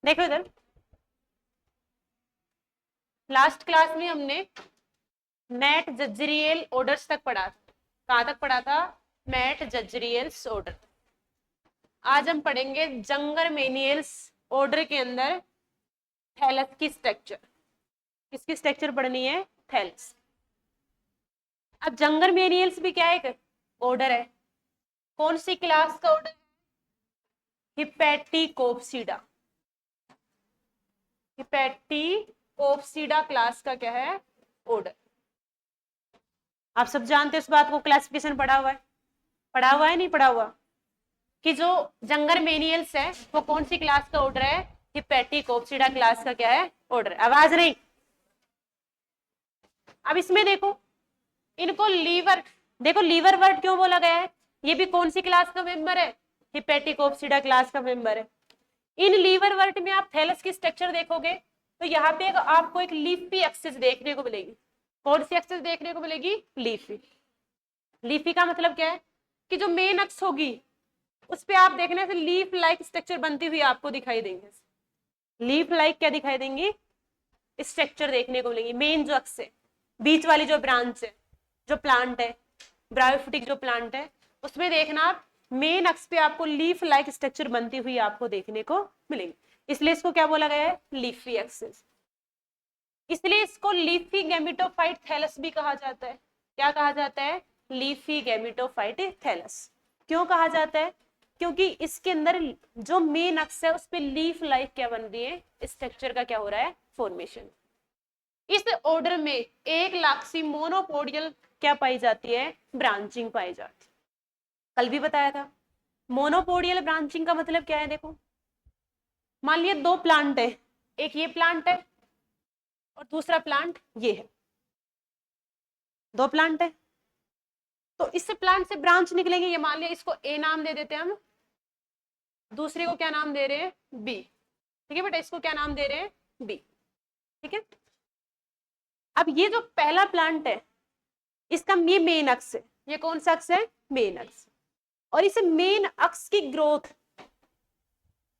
देखो इधर, last class में हमने मैट जज्रियल ऑर्डर्स तक पढ़ा। कहां तक पढ़ा था? मैट जज्रियल्स ऑर्डर। आज हम पढ़ेंगे जंगर मेनियल्स ऑर्डर के अंदर थैलस की स्ट्रक्चर। किसकी स्ट्रक्चर पढ़नी है? थैलस। अब जंगर मेनियल्स भी क्या एक ऑर्डर है। कौन सी क्लास का ऑर्डर? हिपैटिकोप्सिडा। हिपैटिकोप्सिडा क्लास का क्या है? ऑर्डर। आप सब जानते हो इस बात को, क्लासिफिकेशन पढ़ा हुआ है। पढ़ा हुआ है नहीं पढ़ा हुआ? कि जो जंगर मेनियल्स है वो कौन सी क्लास का ऑर्डर है? हिपैटिकोप्सिडा क्लास का क्या है? ऑर्डर। आवाज नहीं। अब इसमें देखो, इनको लीवर, देखो लीवर वर्ड क्यों बोला गया है? ये भी कौन सी क्लास का मेंबर है? हिपैटिकोप्सिडा क्लास का मेंबर है। इन लीवर वर्ट में आप थैलस की स्ट्रक्चर देखोगे तो यहाँ पे आपको एक लीफी एक्सिस देखने को मिलेगी। कौन सी एक्सिस देखने को मिलेगी? लीफी। लीफी का मतलब क्या है? कि जो मेन अक्स होगी उस पे आप देखने से लीफ लाइक स्ट्रक्चर बनती हुई आपको दिखाई देंगे। लीफ लाइक क्या दिखाई देंगी? स्ट्रक्चर देखने को मिलेंगी। मेन जो अक्स है, बीच वाली जो ब्रांच है, जो प्लांट है, ब्रायोफिटिक जो प्लांट है, उसमें देखना आप मेन अक्स पे आपको लीफ लाइक स्ट्रक्चर बनती हुई आपको देखने को मिलेंगी। इसलिए इसको क्या बोला गया है? Leafy axis. इसलिए इसको लीफी गैमेटोफाइट थैलस भी कहा जाता है। क्या कहा जाता है? Leafy gametophyte thallus. क्यों कहा जाता है? क्योंकि इसके अंदर जो मेन अक्स है उस पे लीफ लाइक क्या बन रही है? स्ट्रक्चर का क्या हो रहा है? फॉर्मेशन। इस ऑर्डर में 1,00,000 मोनोपोडियल क्या पाई जाती है? ब्रांचिंग पाई जाती है। कल भी बताया था। मोनोपोडियल ब्रांचिंग का मतलब क्या है? देखो, मान लिया दो प्लांट है, एक ये प्लांट है और दूसरा प्लांट ये है। दो प्लांट है तो इस प्लांट से ब्रांच निकलेंगे। ये मान लिया इसको ए नाम दे देते हैं हम, दूसरे को क्या नाम दे रहे हैं? बी। ठीक है बेटा, इसको क्या नाम दे रहे हैं? बी। ठीक है। अब ये जो पहला प्लांट है इसका ये मेन अक्स है। ये कौन सा अक्स है? मेन अक्स। और इस मेन अक्स की ग्रोथ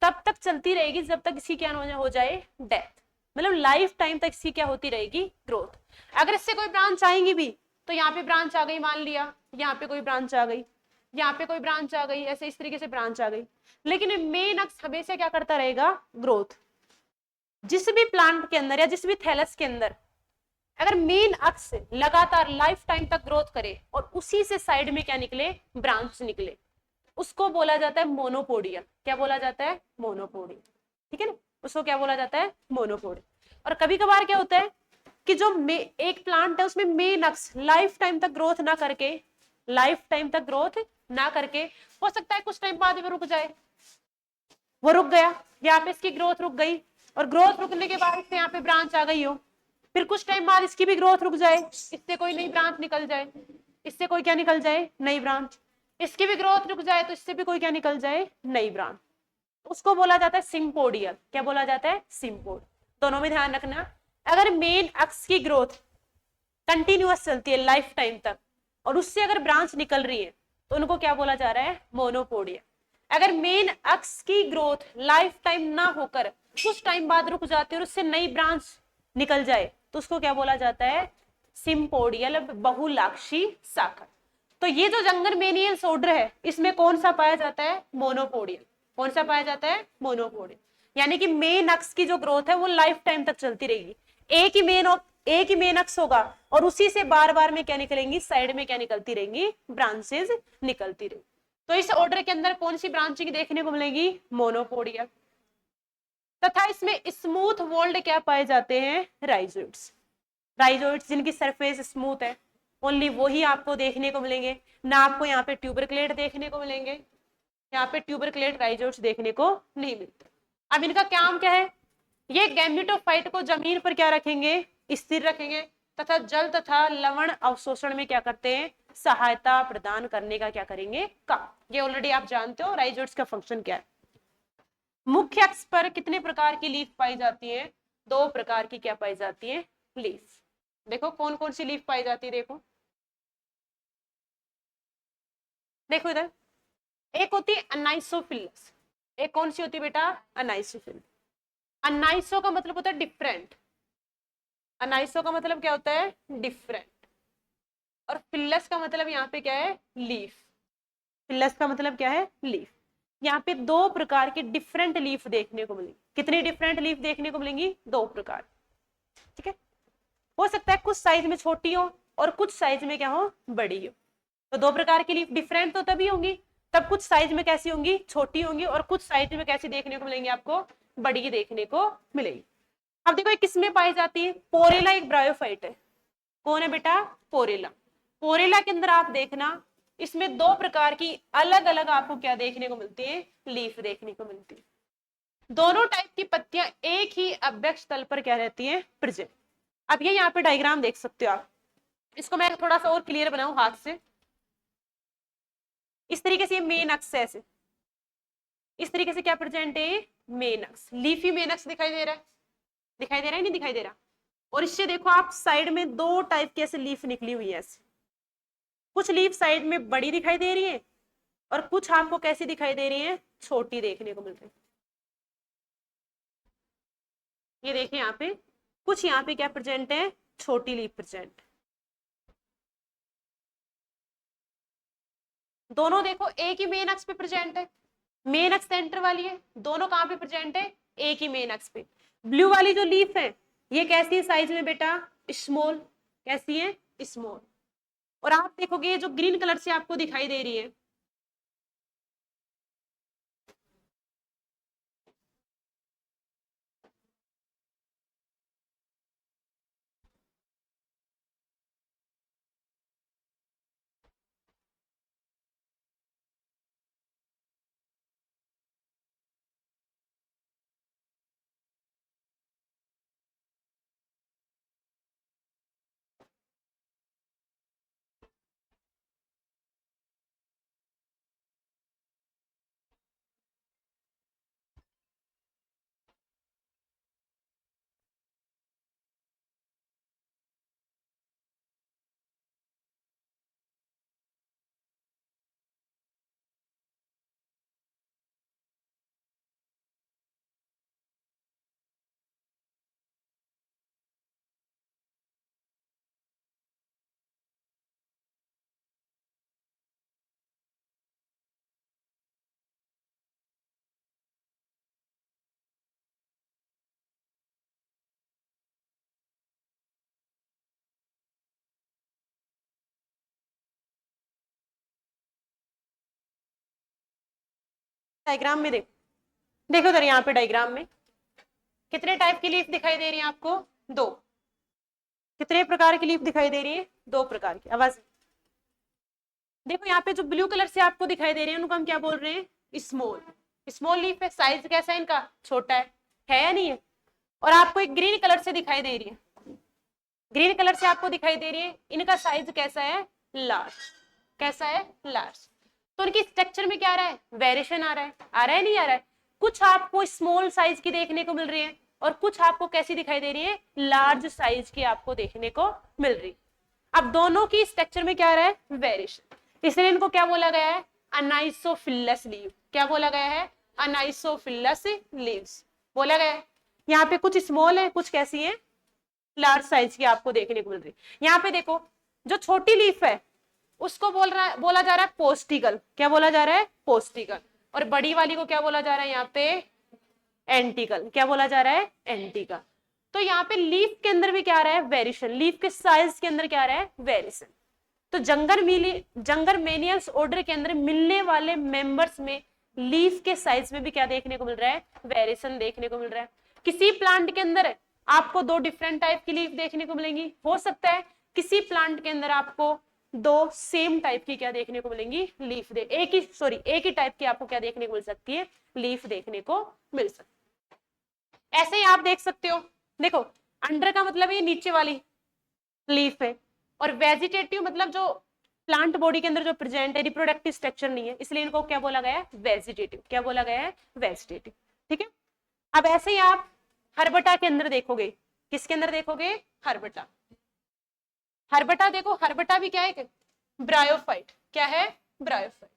तब तक चलती रहेगी जब तक इसकी क्या हो जाए? डेथ। मतलब लाइफ टाइम तक इसकी क्या होती रहेगी? ग्रोथ। अगर इससे कोई ब्रांच आएंगी भी तो यहाँ पे ब्रांच आ गई, मान लिया यहाँ पे कोई ब्रांच आ गई, यहाँ पे कोई ब्रांच आ गई, ऐसे इस तरीके से ब्रांच आ गई, लेकिन मेन अक्स हमेशा क्या करता रहेगा? ग्रोथ। जिस भी प्लांट के अंदर या जिस भी थैलस के अंदर अगर मेन अक्स लगातार लाइफ टाइम तक ग्रोथ करे और उसी से साइड में क्या निकले? ब्रांच निकले, उसको बोला जाता है मोनोपोडियल। क्या बोला जाता है? मोनोपोडियल। ठीक है ना, उसको क्या बोला जाता है? मोनोपोडियल। और कभी कभार क्या होता है कि जो एक प्लांट है उसमें मेन अक्स लाइफ टाइम तक ग्रोथ ना करके, लाइफ टाइम तक ग्रोथ ना करके, हो सकता है कुछ टाइम बाद में रुक जाए। वो रुक गया, यहाँ पे इसकी ग्रोथ रुक गई और ग्रोथ रुकने के बाद यहाँ पे ब्रांच आ गई हो, फिर कुछ टाइम बाद इसकी भी ग्रोथ रुक जाए, इससे कोई नई ब्रांच निकल जाए, इससे कोई क्या निकल जाए? नई ब्रांच। इसकी भी ग्रोथ रुक जाए तो इससे भी कोई क्या निकल जाए? नई ब्रांच। उसको बोला जाता है सिम्पोडियल। क्या बोला जाता है? सिम्पोड। दोनों में ध्यान रखना, अगर मेन अक्स की ग्रोथ कंटिन्यूअस चलती है लाइफ टाइम तक और उससे अगर ब्रांच निकल रही है तो उनको क्या बोला जा रहा है? मोनोपोडिया। अगर मेन अक्स की ग्रोथ लाइफ टाइम ना होकर कुछ टाइम बाद रुक जाती है और उससे नई ब्रांच निकल जाए तो उसको क्या बोला जाता है? सिम्पोडियल, बहुलाक्षी शाखा। तो ये जो जंगल मेनियल्स ऑर्डर है इसमें कौन सा पाया जाता है? मोनोपोडियल। कौन सा पाया जाता है? मोनोपोडियल। यानी कि मेन अक्स की जो ग्रोथ है वो लाइफ टाइम तक चलती रहेगी। एक ही मेन अक्स होगा और उसी से बार बार में क्या निकलेंगी? साइड में क्या निकलती रहेंगी? ब्रांचेस निकलती रहेंगी। तो इस ऑर्डर के अंदर कौन सी ब्रांचिंग देखने को मिलेगी? मोनोपोडियल। तथा इसमें स्मूथ वोल्ड क्या पाए जाते हैं? राइजोइड्स। राइजोइड्स जिनकी सरफेस स्मूथ है, ओनली वही आपको देखने को मिलेंगे। ना आपको यहाँ पे ट्यूबरक्लेट देखने को मिलेंगे, यहाँ पे ट्यूबरक्लेट राइजोइड्स देखने को नहीं मिलते। अब इनका काम क्या है? ये गैमेटोफाइट को जमीन पर क्या रखेंगे? स्थिर रखेंगे तथा जल तथा लवण अवशोषण में क्या करते हैं? सहायता प्रदान करने का क्या करेंगे? काम। ये ऑलरेडी आप जानते हो राइजोइड्स का फंक्शन क्या है। मुख्य अक्ष पर कितने प्रकार की लीफ पाई जाती है? दो प्रकार की क्या पाई जाती है? लीफ। देखो कौन कौन सी लीफ पाई जाती है। देखो देखो इधर, एक होती है अनाइसोफिलस। एक कौन सी होती है बेटा? अनाइसोफिल। अनाइसो का मतलब होता है डिफरेंट, अनाइसो का मतलब क्या होता है, डिफरेंट। और फिल्लस का मतलब यहाँ पे क्या है, लीफ। फिल्लस का मतलब क्या है, लीफ। यहाँ पे दो प्रकार के डिफरेंट लीफ देखने को मिलेंगी। कितनी डिफरेंट लीफ देखने को मिलेंगी, दो प्रकार। ठीक है, हो सकता है कुछ साइज में छोटी हो और कुछ साइज में क्या हो, बड़ी हो। तो दो प्रकार की लीफ डिफरेंट तो तभी होंगी, तब कुछ साइज में कैसी होंगी, छोटी होंगी, और कुछ साइज में कैसी देखने को मिलेंगी, आपको बड़ी देखने को मिलेगी। अब देखो ये किसमें पाई जाती है, पोरेला एक ब्रायोफाइट है। कौन है बेटा, पोरेला। पोरेला के अंदर आप देखना, इसमें दो प्रकार की अलग अलग आपको क्या देखने को मिलती है, लीफ देखने को मिलती है। दोनों टाइप की पत्तियां एक ही अभ्यक्ष तल पर क्या रहती है, प्रेजेंट। अब ये यहाँ पे डायग्राम देख सकते हो आप, इसको मैं थोड़ा सा और क्लियर बनाऊं हाथ से। इस तरीके से मेन अक्ष है ऐसे, इस तरीके से क्या प्रेजेंट है, मेन अक्ष, लीफी मेन अक्ष दिखाई दे रहा है, दिखाई दे रहा है नहीं दिखाई दे रहा। और इससे देखो आप साइड में दो टाइप की ऐसे लीफ निकली हुई है ऐसे, कुछ लीफ साइड में बड़ी दिखाई दे रही है और कुछ आपको कैसी दिखाई दे रही है, छोटी देखने को मिल रही है। ये देखिए यहाँ पे कुछ यहाँ पे क्या प्रेजेंट है, छोटी लीफ प्रेजेंट। दोनों देखो एक ही मेन अक्ष पे प्रेजेंट है, मेन अक्ष सेंटर वाली है, दोनों कहां पे प्रेजेंट है, एक ही मेन अक्ष पे। ब्लू वाली जो लीफ है ये कैसी है साइज में बेटा, स्मॉल, कैसी है, स्मॉल। और आप देखोगे ये जो ग्रीन कलर से आपको दिखाई दे रही है, डायग्राम में देखो, देखो उधर यहाँ पे डायग्राम में कितने टाइप की लीफ दिखाई दे रही है आपको, दो। कितने प्रकार की लीफ दिखाई दे रही है, दो प्रकार की। आवाज देखो, यहाँ पे जो ब्लू कलर से आपको दिखाई दे रहे हैं उनको हम क्या बोल रहे हैं, स्मॉल। स्मॉल लीफ है, साइज कैसा है इनका, छोटा है या नहीं है। और आपको एक ग्रीन कलर से दिखाई दे रही है, ग्रीन कलर से आपको दिखाई दे रही है, इनका साइज कैसा है, लार्ज। कैसा है, लार्ज। तो इनकी स्ट्रक्चर में क्या आ रहा है, वेरिएशन आ रहा है, आ रहा है नहीं आ रहा है। कुछ आपको स्मॉल साइज की देखने को मिल रही है और कुछ आपको कैसी दिखाई दे रही है, लार्ज साइज की आपको देखने को मिल रही है। अब दोनों की स्ट्रक्चर में क्या आ रहा है, वेरिएशन, इसलिए इनको क्या बोला गया है, अनाइसोफिलस लीव। क्या बोला गया है, अनाइसोफिलस लीव्स बोला गया है। यहाँ पे कुछ स्मॉल है, कुछ कैसी है, लार्ज साइज की आपको देखने को मिल रही है। यहाँ पे देखो जो छोटी लीफ है उसको बोला जा रहा है पोस्टिकल। क्या बोला जा रहा है, पोस्टिकल। और बड़ी वाली को क्या बोला जा रहा है यहाँ पे, एंटिकल। क्या बोला जा रहा है, एंटिकल। तो यहाँ पे लीफ के अंदर भी क्या आ रहा है, वेरिएशन। लीफ के साइज के अंदर क्या आ रहा है, वेरिएशन। तो जंगरमेनियस ऑर्डर के अंदर मिलने वाले मेंबर्स में लीफ के साइज में भी क्या देखने को मिल रहा है, वेरिएशन देखने को मिल रहा है। किसी प्लांट के अंदर आपको दो डिफरेंट टाइप की लीफ देखने को मिलेंगी, हो सकता है किसी प्लांट के अंदर आपको दो सेम टाइप की क्या देखने को मिलेंगी, लीफ एक ही टाइप की आपको क्या देखने को मिल सकती है, लीफ देखने को मिल सकती है। ऐसे ही आप देख सकते हो, देखो अंडर का मतलब ये नीचे वाली लीफ है, और वेजिटेटिव मतलब जो प्लांट बॉडी के अंदर जो प्रेजेंट है, रिप्रोडक्टिव स्ट्रक्चर नहीं है, इसलिए इनको क्या बोला गया है, वेजिटेटिव। क्या बोला गया है, वेजिटेटिव। ठीक है। अब ऐसे ही आप हरबटा के अंदर देखोगे, किसके अंदर देखोगे, हरबटा। हरबटा देखो, हरबटा भी क्या है, ब्रायोफाइट। क्या है, ब्रायोफाइट।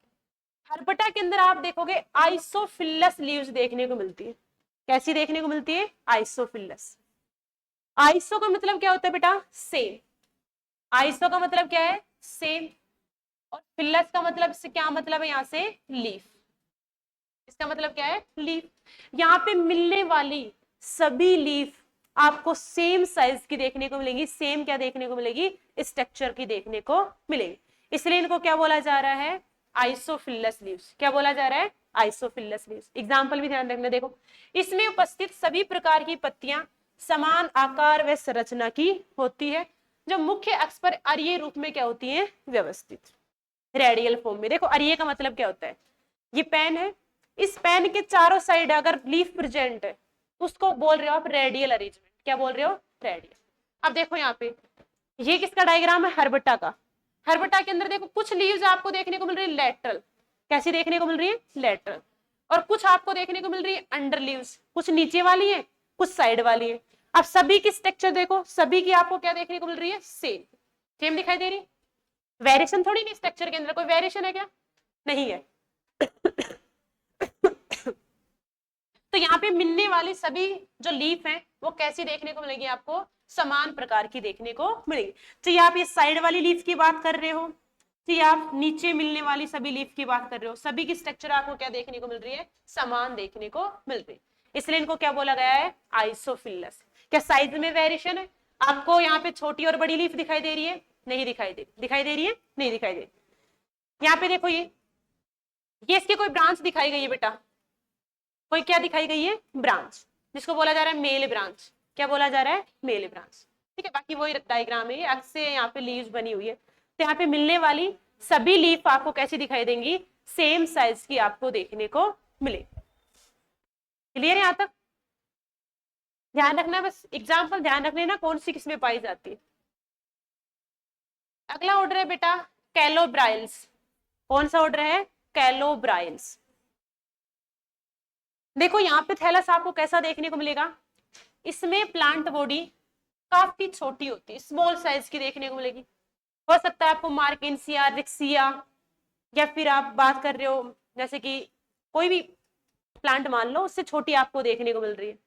हरबटा के अंदर आप देखोगे आइसोफिलस लीव्स देखने को मिलती है। कैसी देखने को मिलती है? आइसोफिलस। आइसो का मतलब क्या होता है बेटा? सेम। आइसो का मतलब क्या है? सेम। और फिलस का मतलब से क्या मतलब है? यहाँ से लीफ। इसका मतलब क्या है? लीफ। यहाँ पे मिलने वाली सभी लीफ आपको सेम साइज की देखने को मिलेंगी। सेम क्या देखने को मिलेगी? स्ट्रक्चर की देखने को मिलेगी। इसलिए इनको क्या बोला जा रहा है? आइसोफिलस लीव्स। क्या बोला जा रहा है? आइसोफिलस लीव्स। एग्जाम्पल भी ध्यान रखना। देखो, इसमें उपस्थित सभी प्रकार की पत्तियां समान आकार व संरचना की होती है, जो मुख्य अक्ष पर अरीय रूप में क्या होती है? व्यवस्थित, रेडियल फॉर्म में। देखो, अरीय का मतलब क्या होता है? ये पेन है, इस पेन के चारों साइड अगर लीफ प्रेजेंट है तो उसको बोल रहे हो आप रेडियल अरेंजमेंट। क्या बोल रहे हो? रेडियल। अब देखो यहाँ पे, ये किसका डायग्राम है? हर्बटा का। हर्बटा के अंदर देखो, कुछ लीव्स आपको देखने को मिल रही है लेटरल। कैसी देखने को मिल रही है? लेटरल। और कुछ आपको देखने को मिल रही है अंडर लीव्स, कुछ नीचे वाली है, कुछ साइड वाली है। अब सभी की स्ट्रक्चर देखो, सभी की आपको क्या देखने को मिल रही है? सेम। सेम दिखाई दे रही है। वेरिएशन थोड़ी नहीं, स्ट्रक्चर के अंदर कोई वेरिएशन है क्या? नहीं है। तो यहाँ पे मिलने वाली सभी जो लीफ हैं वो कैसी देखने को मिलेगी? आपको समान प्रकार की देखने को मिलेगी। चाहे आप ये साइड वाली लीफ की बात कर रहे हो, चाहे आप नीचे मिलने वाली सभी लीफ की बात कर रहे हो, सभी की स्ट्रक्चर आपको क्या देखने को मिल रही है? समान देखने को मिल रही है। इसलिए इनको क्या बोला गया है? आइसोफिलस। क्या साइज में वेरिएशन है? आपको यहाँ पे छोटी और बड़ी लीफ दिखाई दे रही है? नहीं दिखाई दे रही। दिखाई दे रही है? नहीं दिखाई दे रही। यहाँ पे देखो, ये इसकी कोई ब्रांच दिखाई गई है बेटा। कोई क्या दिखाई गई है? ब्रांच, जिसको बोला जा रहा है मेल ब्रांच। क्या बोला जा रहा है? Male branch. ठीक है, बाकी वही डायग्राम है, अक्ष से यहाँ पे लीव्स बनी हुई है। तो यहाँ पे मिलने वाली सभी लीफ आपको कैसी दिखाई देंगी? सेम साइज की आपको देखने को मिले। क्लियर है यहाँ तक? ध्यान रखना, बस एग्जाम्पल ध्यान रखने ना, कौन सी किसमें पाई जाती है। अगला ऑर्डर है बेटा कैलोब्राइल्स। कौन सा ऑर्डर है? कैलोब्राइल्स। देखो यहाँ पे थैलस आपको कैसा देखने को मिलेगा? इसमें प्लांट बॉडी काफी छोटी होती है, स्मॉल साइज की देखने को मिलेगी। हो सकता है आपको मार्केंसिया, रिक्सिया, या फिर आप बात कर रहे हो जैसे कि कोई भी प्लांट मान लो, उससे छोटी आपको देखने को मिल रही है,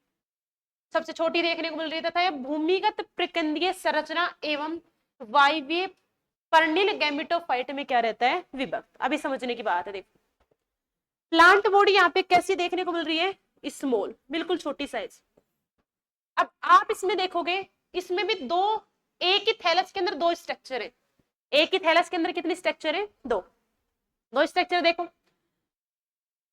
सबसे छोटी देखने को मिल रही है। तथा यह भूमिगत प्रकंदीय संरचना एवं वायवीय पर्णिल गैमेटोफाइट में क्या रहता है? विभक्त। अभी समझने की बात है। देखो, प्लांट बॉडी यहाँ पे कैसी देखने को मिल रही है? स्मॉल, बिल्कुल छोटी साइज। अब आप इसमें देखोगे, इसमें भी दो, एक ही थैलस के अंदर दो स्ट्रक्चर है। एक ही थैलस के अंदर कितनी स्ट्रक्चर है? दो। दो स्ट्रक्चर देखो,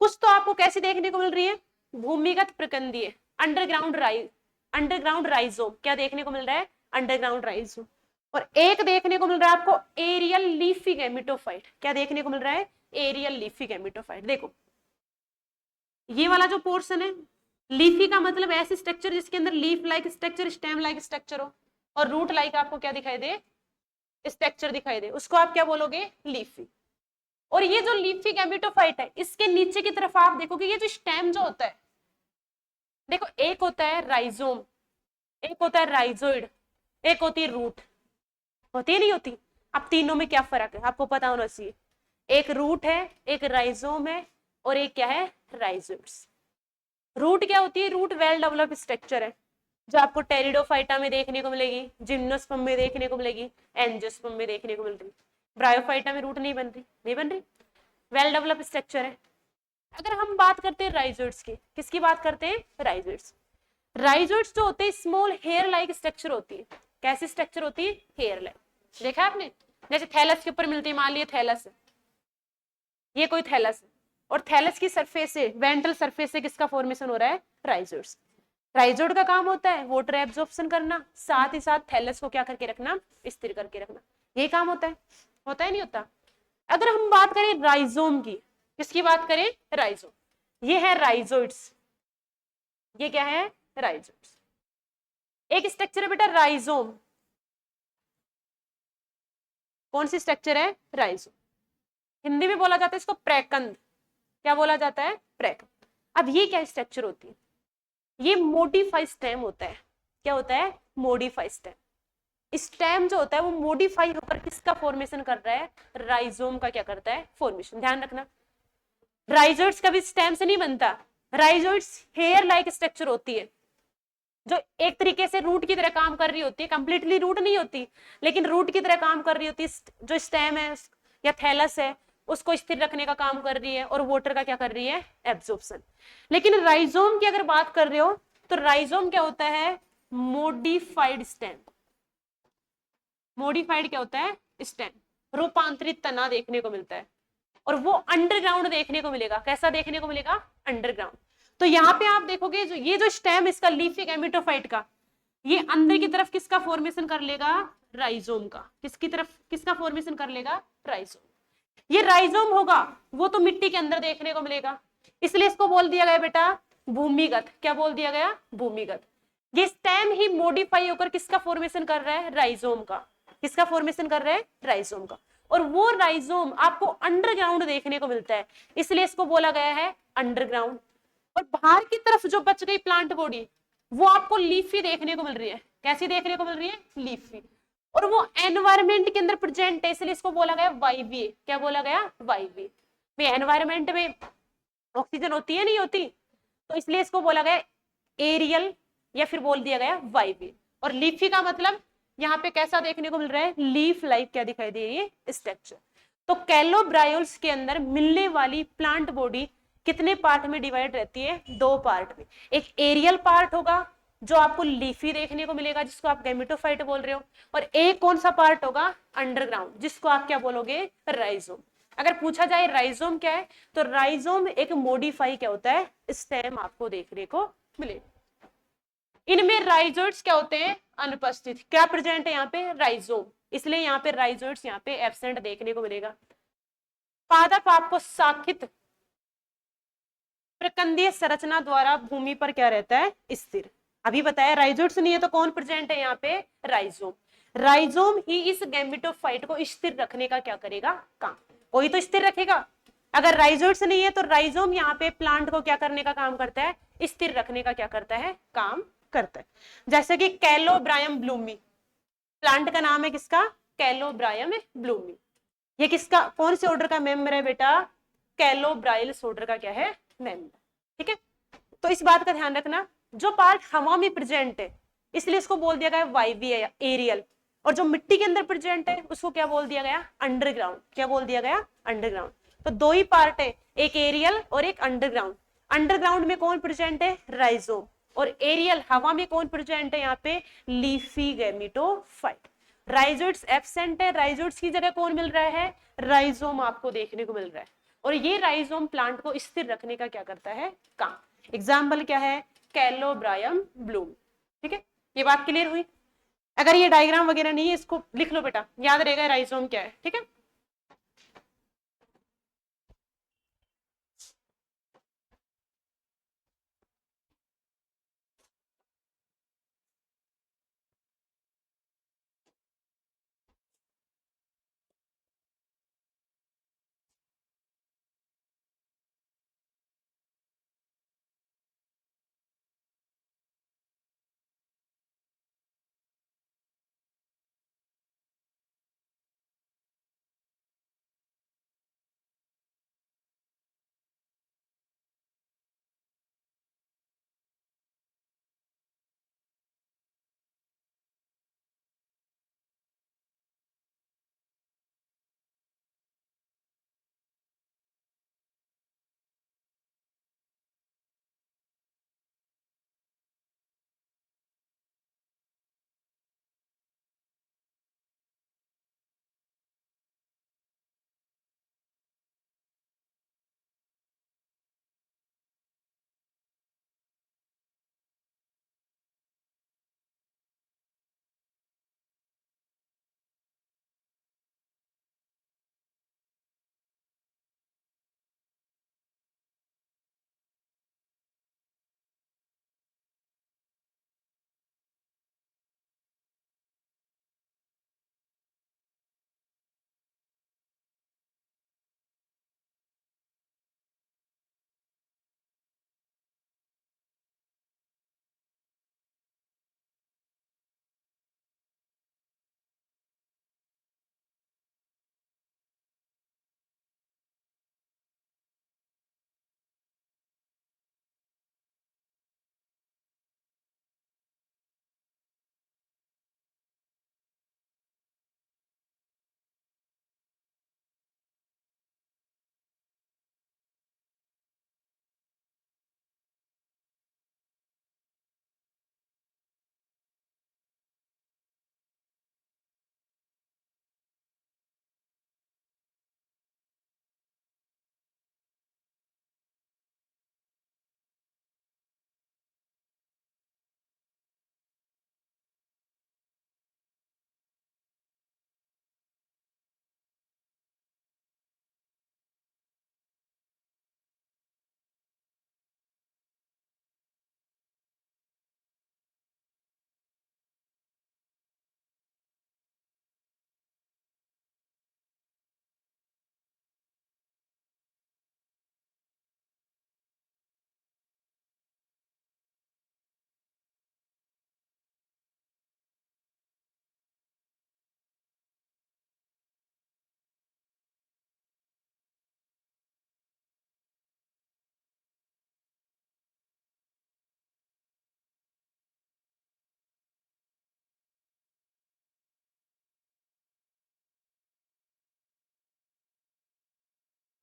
कुछ तो आपको कैसी देखने को मिल रही है? भूमिगत प्रकंदीय, अंडरग्राउंड राइजोम। क्या देखने को मिल रहा है? Underground rhizome. और एक देखने को मिल रहा है आपको एरियल लीफी गैमेटोफाइट। क्या देखने को मिल रहा है? Aerial leafy gametophyte. देखो, ये वाला जो पोर्शन है, लीफी का मतलब ऐसे स्ट्रक्चर जिसके अंदर leaf like structure, stem like structure हो, और रूट लाइक आपको क्या दिखाई दे? स्ट्रक्चर दिखाई दे, उसको आप क्या बोलोगे? लीफी। और ये जो लीफी गैमेटोफाइट है, इसके नीचे की तरफ आप देखोगे ये जो स्टेम जो होता है, देखो, एक होता है राइजोम, एक होता है राइजोइड, एक होती है रूट। होती है नहीं होती? अब तीनों में क्या फर्क है आपको पता होना चाहिए। एक रूट है, एक राइजोम है, और एक क्या है? राइजोइड्स। रूट क्या होती है? रूट वेल डेवलप्ड स्ट्रक्चर है, जो आपको टेरिडोफाइटा में देखने को मिलेगी, जिम्नोस्पर्म में देखने को मिलेगी, एंजियोस्पर्म में देखने को मिल रही। ब्रायोफाइटा में रूट नहीं बन रही, नहीं बन रही, वेल डेवलप्ड स्ट्रक्चर है। अगर हम बात करते हैं राइजोइड्स की, किसकी बात करते हैं? राइजोइड्स। राइजोइड्स जो होते हैं स्मॉल हेयर लाइक स्ट्रक्चर होती है। कैसी स्ट्रक्चर होती है? Hair like. देखा आपने? जैसे थैलस के ऊपर मिलती है, मान लिया थैलस है, ये कोई थैलस है, और थैलस की सरफेस से, वेंट्रल सरफेस से किसका फॉर्मेशन हो रहा है? राइजोइड्स। राइजोइड का काम होता है वाटर एब्जॉर्प्शन करना, साथ ही साथ थैलस को क्या करके रखना? स्थिर करके रखना। यही काम होता है। होता है नहीं होता? अगर हम बात करें राइजोम की, किसकी बात करें? राइजोम। ये है राइजोइड्स। ये क्या है? राइजोइड्स। एक स्ट्रक्चर है बेटा राइजोम। कौन सी स्ट्रक्चर है? राइजोम। हिंदी में बोला जाता है इसको प्रैकंद। क्या बोला जाता है? प्रैकंद। अब ये क्या स्ट्रक्चर होती है? ये मोडिफाइड स्टेम होता है। क्या होता है? Modified stem. स्टेम जो होता है वो मोडिफाई होकर किसका फॉर्मेशन कर रहा है? राइजोम का क्या करता है? फॉर्मेशन। ध्यान रखना, राइजोइड्स कभी स्टेम से नहीं बनता, राइजोइड्स हेयर लाइक स्ट्रक्चर होती है, जो एक तरीके से रूट की तरह काम कर रही होती है, कंप्लीटली रूट नहीं होती लेकिन रूट की तरह काम कर रही होती है। जो स्टेम है या थैलस है उसको स्थिर रखने का काम कर रही है और वाटर का क्या कर रही है, एब्जॉर्प्शन। लेकिन राइजोम की अगर बात कर रहे हो तो राइजोम क्या होता है, मोडिफाइड स्टेम। मोडिफाइड क्या होता है, स्टेम, रूपांतरित तना देखने को मिलता है और वो अंडरग्राउंड देखने को मिलेगा। कैसा देखने को मिलेगा, अंडरग्राउंड। तो यहाँ पे आप देखोगे जो ये जो स्टेम इसका लीफी गैमेटोफाइट का, ये अंदर की तरफ किसका फॉर्मेशन कर लेगा, राइजोम का। किसकी तरफ किसका फॉर्मेशन कर लेगा, राइजोम। ये राइजोम होगा वो तो मिट्टी के अंदर देखने को मिलेगा, इसलिए इसको बोल दिया गया बेटा भूमिगत। क्या बोल दिया गया, भूमिगत। ये स्टेम ही मॉडिफाई होकर किसका फॉर्मेशन कर रहा है, राइजोम का। किसका फॉर्मेशन कर रहा है, राइजोम का। और वो राइजोम आपको अंडरग्राउंड देखने को मिलता है, इसलिए इसको बोला गया है अंडरग्राउंड। और बाहर की तरफ जो बच गई प्लांट बॉडी वो आपको लीफी देखने को मिल रही है। कैसी देखने को मिल रही है, लीफी। और वो एनवायरमेंट के अंदर प्रेजेंट है, इसलिए इसको बोला गया वायवीय। क्या बोला गया, वायवीय। एनवायरमेंट में ऑक्सीजन होती है नहीं होती, तो इसलिए इसको बोला गया एरियल या फिर बोल दिया गया वायवीय। और लीफी का मतलब यहाँ पे कैसा देखने को मिल रहा है, लीफ लाइक क्या दिखाई दे रही है, स्ट्रक्चर। तो कैलोब्रायोल्स के अंदर मिलने वाली प्लांट बॉडी कितने पार्ट में डिवाइड रहती है, दो पार्ट में। एक एरियल पार्ट होगा जो आपको लीफी देखने को मिलेगा जिसको आप गैमेटोफाइट बोल रहे हो, और एक कौन सा पार्ट होगा, अंडरग्राउंड, जिसको आप क्या बोलोगे, राइजोम। अगर पूछा जाए राइजोम क्या है तो राइजोम एक मॉडिफाई क्या होता है, स्टेम आपको देखने को मिले। इनमें राइजोइड्स क्या होते हैं, अनुपस्थित। क्या प्रेजेंट है यहाँ पे, राइजोम, इसलिए यहाँ पे राइजोइड्स यहाँ पे एब्सेंट देखने को मिलेगा। पादप आपको शाखित प्रकंदीय संरचना द्वारा भूमि पर क्या रहता है, स्थिर। अभी बताया राइजोइड्स नहीं है तो कौन प्रेजेंट है यहाँ पे, राइजोम। राइजोम ही इस गैमेटोफाइट को स्थिर रखने का क्या करेगा, काम। कोई तो स्थिर रखेगा। अगर राइजोइड्स नहीं है तो राइजोम यहाँ पे प्लांट को क्या करने का काम करता है, स्थिर रखने का क्या करता है, काम करता है। जैसे कि कैलोब्रायम ब्लूमी, प्लांट का नाम है किसका, कैलोब्रायम ब्लूमी। ये किसका, कौन से ऑर्डर का मेंबर है बेटा, कैलोब्राइल्स ऑर्डर का क्या है, मेंबर। ठीक है, तो इस बात का ध्यान रखना, जो पार्ट हवा में प्रेजेंट है इसलिए इसको बोल दिया गया वायवीय, एरियल। और जो मिट्टी के अंदर प्रेजेंट है उसको क्या बोल दिया गया, अंडरग्राउंड। क्या बोल दिया गया, अंडरग्राउंड। तो दो ही पार्ट है, एक एरियल और एक अंडरग्राउंड। अंडरग्राउंड में कौन प्रेजेंट है, राइजोम। और एरियल हवा में कौन प्रेजेंट है यहाँ पे, लीफी गैमेटोफाइट। राइजोइड्स एब्सेंट है, राइजोइड्स की जगह कौन मिल रहा है, राइजोम आपको देखने को मिल रहा है। और ये राइजोम प्लांट को स्थिर रखने का क्या करता है, काम। एग्जाम्पल क्या है, कैलोब्रायम ब्लूम। ठीक है, ये बात क्लियर हुई। अगर ये डायग्राम वगैरह नहीं है इसको लिख लो बेटा, याद रहेगा राइजोम क्या है। ठीक है।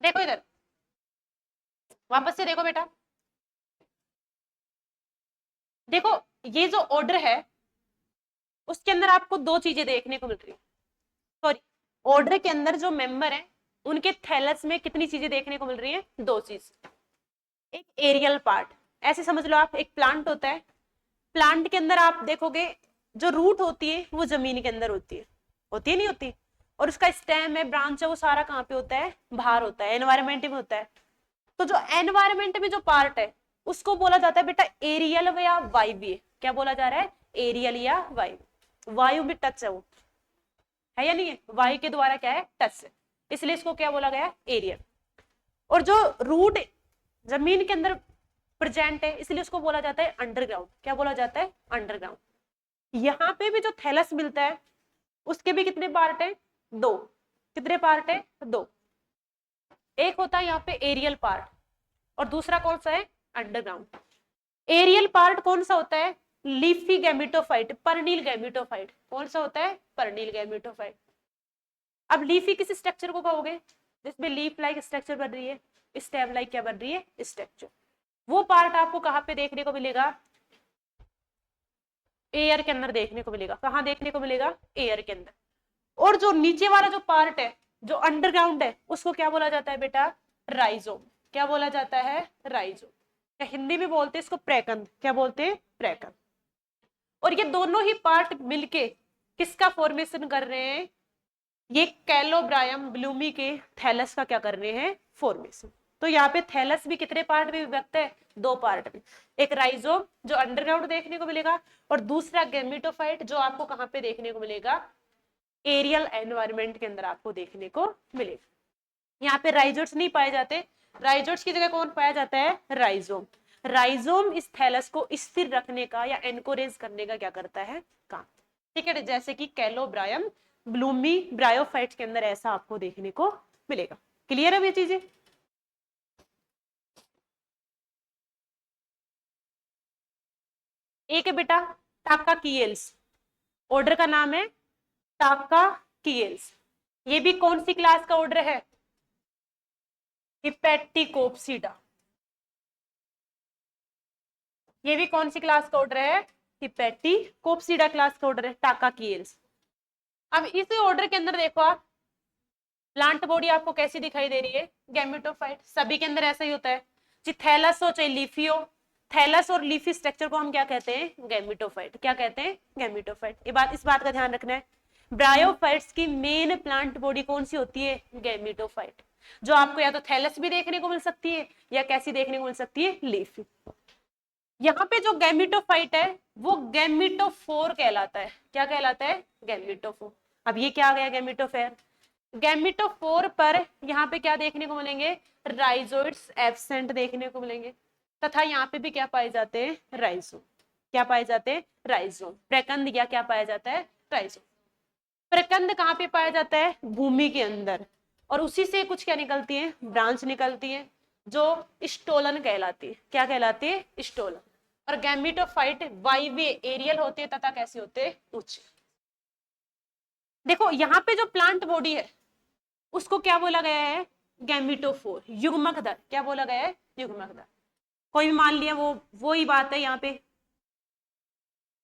देखो इधर, वापस से देखो बेटा, देखो ये जो ऑर्डर है उसके अंदर आपको दो चीजें देखने को मिल रही है। सॉरी, ऑर्डर के अंदर जो मेंबर है उनके थैलस में कितनी चीजें देखने को मिल रही है? दो चीज। एक एरियल पार्ट, ऐसे समझ लो आप, एक प्लांट होता है, प्लांट के अंदर आप देखोगे जो रूट होती है वो जमीन के अंदर होती है, होती है नहीं होती, और उसका स्टेम है, ब्रांच है, वो सारा कहाँ पे होता है? बाहर होता है, एनवायरमेंट में होता है। तो जो एनवायरमेंट में जो पार्ट है उसको बोला जाता है बेटा एरियल या वायवीय। क्या बोला जा रहा है? एरियल या वायु। वायु में टच है वो, है या नहीं है? वायु के द्वारा क्या है? टच है, इसलिए इसको क्या बोला गया? एरियल। और जो रूट जमीन के अंदर प्रेजेंट है इसलिए उसको बोला जाता है अंडरग्राउंड। क्या बोला जाता है? अंडरग्राउंड। यहाँ पे भी जो थैलस मिलता है उसके भी कितने पार्ट है? दो। कितने पार्ट है? दो। एक होता है यहाँ पे एरियल पार्ट और दूसरा कौन सा है? अंडरग्राउंड। एरियल पार्ट कौन सा होता है? लीफी गैमेटोफाइट, पर्णील गैमेटोफाइट। कौन सा होता है? पर्णील गैमेटोफाइट। अब लीफी किस स्ट्रक्चर को कहोगे? जिसमें लीफ लाइक स्ट्रक्चर बन रही है, स्टेम लाइक क्या बन रही है? स्ट्रक्चर। वो पार्ट आपको कहां पे देखने को मिलेगा? एयर के अंदर देखने को मिलेगा। कहां देखने को मिलेगा? एयर के अंदर। और जो नीचे वाला जो पार्ट है जो अंडरग्राउंड है उसको क्या बोला जाता है बेटा? राइजोम। क्या बोला जाता है? राइजोम। या हिंदी में बोलते हैं इसको प्रैकंद। क्या बोलते हैं? प्रैकंद। और ये दोनों ही पार्ट मिलके किसका फॉर्मेशन कर रहे हैं? ये कैलोब्रायम ब्लूमी के थैलस का क्या कर रहे हैं? फॉर्मेशन। तो यहाँ पे थैलस भी कितने पार्ट में विभक्त है? दो पार्ट में। एक राइजोम जो अंडरग्राउंड देखने को मिलेगा और दूसरा गैमेटोफाइट जो आपको कहां पे देखने को मिलेगा? एरियल एनवायरनमेंट के अंदर आपको देखने को मिलेगा। यहाँ पे राइजोट्स नहीं पाए जाते, राइजोट्स की जगह कौन पाया जाता है? राइजोम। राइजोम इस थैलस को स्थिर रखने का या एनकोरेज करने का क्या करता है? काम। ठीक है, जैसे कि कैलोब्रायम ब्लूमी ब्रायोफाइट्स के अंदर ऐसा आपको देखने को मिलेगा। क्लियर है ये चीजें? एक है बेटा टाका कीएल्स, ऑर्डर का नाम है टाका कीएल्स। ये भी कौन सी क्लास का ऑर्डर है? हिपैटिकोप्सिडा। ये भी कौन सी क्लास का ऑर्डर है? हिपैटिकोप्सिडा क्लास का ऑर्डर है, टाका कीएल्स। अब इस ऑर्डर के अंदर देखो आप, प्लांट बॉडी आपको कैसी दिखाई दे रही है? गैमेटोफाइट। सभी के अंदर ऐसा ही होता है, चाहे थैलस हो चाहे लीफी हो। थैलस और लीफी स्ट्रक्चर को हम क्या कहते हैं? गैमेटोफाइट। क्या कहते हैं? गैमेटोफाइट। ये बात, इस बात का ध्यान रखना है। ब्रायोफाइट्स की मेन प्लांट बॉडी कौन सी होती है? गैमेटोफाइट। जो आपको या तो थैलस भी देखने को मिल सकती है या कैसी देखने को मिल सकती है? लीफी। यहाँ पे जो गैमेटोफाइट है वो गैमेटोफोर कहलाता है। क्या कहलाता है? गैमेटोफोर। अब ये क्या आ गया? गैमेटोफेयर। गैमेटोफोर पर यहाँ पे क्या देखने को मिलेंगे? राइजोइड्स एब्सेंट देखने को मिलेंगे, तथा यहाँ पे भी क्या पाए जाते हैं? राइजोम। क्या पाए जाते हैं? राइजोम। प्रकंद या क्या पाया जाता है? राइजोम। प्रकंद कहाँ पे पाया जाता है? भूमि के अंदर, और उसी से कुछ क्या निकलती है? ब्रांच निकलती है जो स्टोलन कहलाती है। क्या कहलाती है? स्टोलन। और गैमेटोफाइट वायवीय एरियल होते हैं तथा कैसे होते हैं? उच्च। देखो यहाँ पे जो प्लांट बॉडी है उसको क्या बोला गया है? गैमेटोफोर, युग्मक दर। क्या बोला गया है? युग्मक दर। कोई भी मान लिया वो ही बात है यहाँ पे।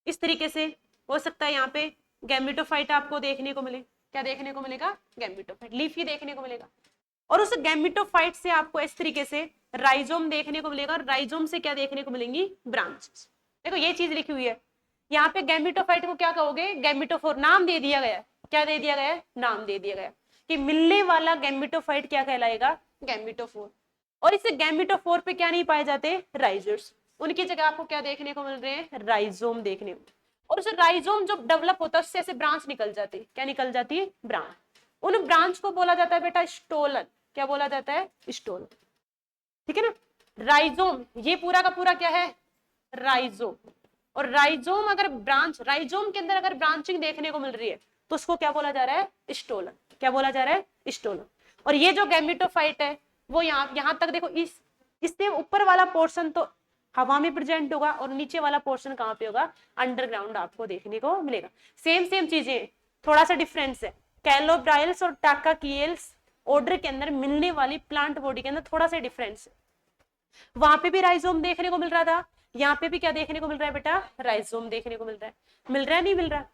इस तरीके से हो सकता है यहाँ पे गैमेटोफाइट आपको देखने को मिले। क्या देखने को मिलेगा? गैमेटोफाइट। लीफी देखने को मिलेगा। और उस गैमेटोफाइट से आपको इस तरीके से राइजोम देखने को मिलेगा, और राइजोम से क्या देखने को मिलेंगी? ब्रांचेस। देखो ये चीज लिखी हुई है यहाँ पे। गैमेटोफाइट को क्या कहोगे? गैमेटोफोर। नाम दे दिया गया। क्या दे दिया गया? नाम दे दिया गया कि मिलने वाला गैमेटोफाइट क्या कहलाएगा? गैमेटोफोर। और इस गैमेटोफोर पे क्या नहीं पाए जाते? राइजोट्स। उनकी जगह आपको क्या देखने को मिल रहे हैं? राइजोम देखने को। और उस राइजोम जो डेवलप होता है उससे ऐसे ब्रांच निकल जाती है। क्या निकल जाती है? ब्रांच। उन ब्रांच को बोला जाता है बेटा स्टोलन। क्या बोला जाता है? स्टोलन। ठीक है ना? राइजोम ये पूरा का पूरा क्या है? राइजोम। और राइजोम अगर ब्रांच, राइजोम के अंदर अगर ब्रांचिंग देखने को मिल रही है तो उसको क्या बोला जा रहा है? स्टोलन। क्या बोला जा रहा है? स्टोलन। और ये जो गैमेटोफाइट है वो यहाँ तक देखो, इससे ऊपर वाला पोर्शन तो हवा में प्रेजेंट होगा और नीचे वाला पोर्शन कहाँ पे होगा? अंडरग्राउंड आपको देखने को मिलेगा। सेम चीजें, थोड़ा सा डिफरेंस है। कैलोब्राइल्स और टाकाकिएल्स ऑर्डर के अंदर मिलने वाली प्लांट बॉडी के अंदर थोड़ा सा डिफरेंस है। वहां पे भी राइजोम देखने को मिल रहा था, यहाँ पे भी क्या देखने को मिल रहा है बेटा, राइजोम देखने को मिल रहा है। मिल रहा है नहीं मिल रहा?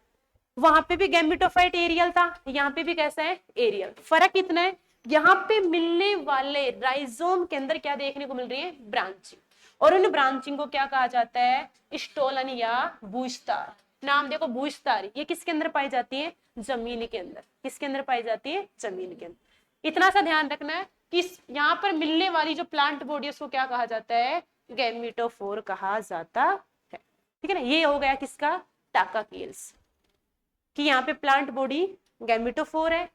वहां पे भी गैमेटोफाइट एरियल था, यहाँ पे भी कैसा है, एरियल। फर्क इतना है, यहाँ पे मिलने वाले राइजोम के अंदर क्या देखने को मिल रही है, ब्रांचिंग, और उन ब्रांचिंग को क्या कहा जाता है, स्टोलन या बूस्टार। नाम देखो बूस्टार, ये किसके अंदर पाई जाती है, जमीन के अंदर। किसके अंदर पाई जाती है, जमीन के अंदर। इतना सा ध्यान रखना है कि यहाँ पर मिलने वाली जो प्लांट बॉडी उसको क्या कहा जाता है, गैमेटोफोर कहा जाता है। ठीक है ना, ये हो गया किसका, टाकाकील्स, कि यहाँ पे प्लांट बॉडी गैमेटोफोर है।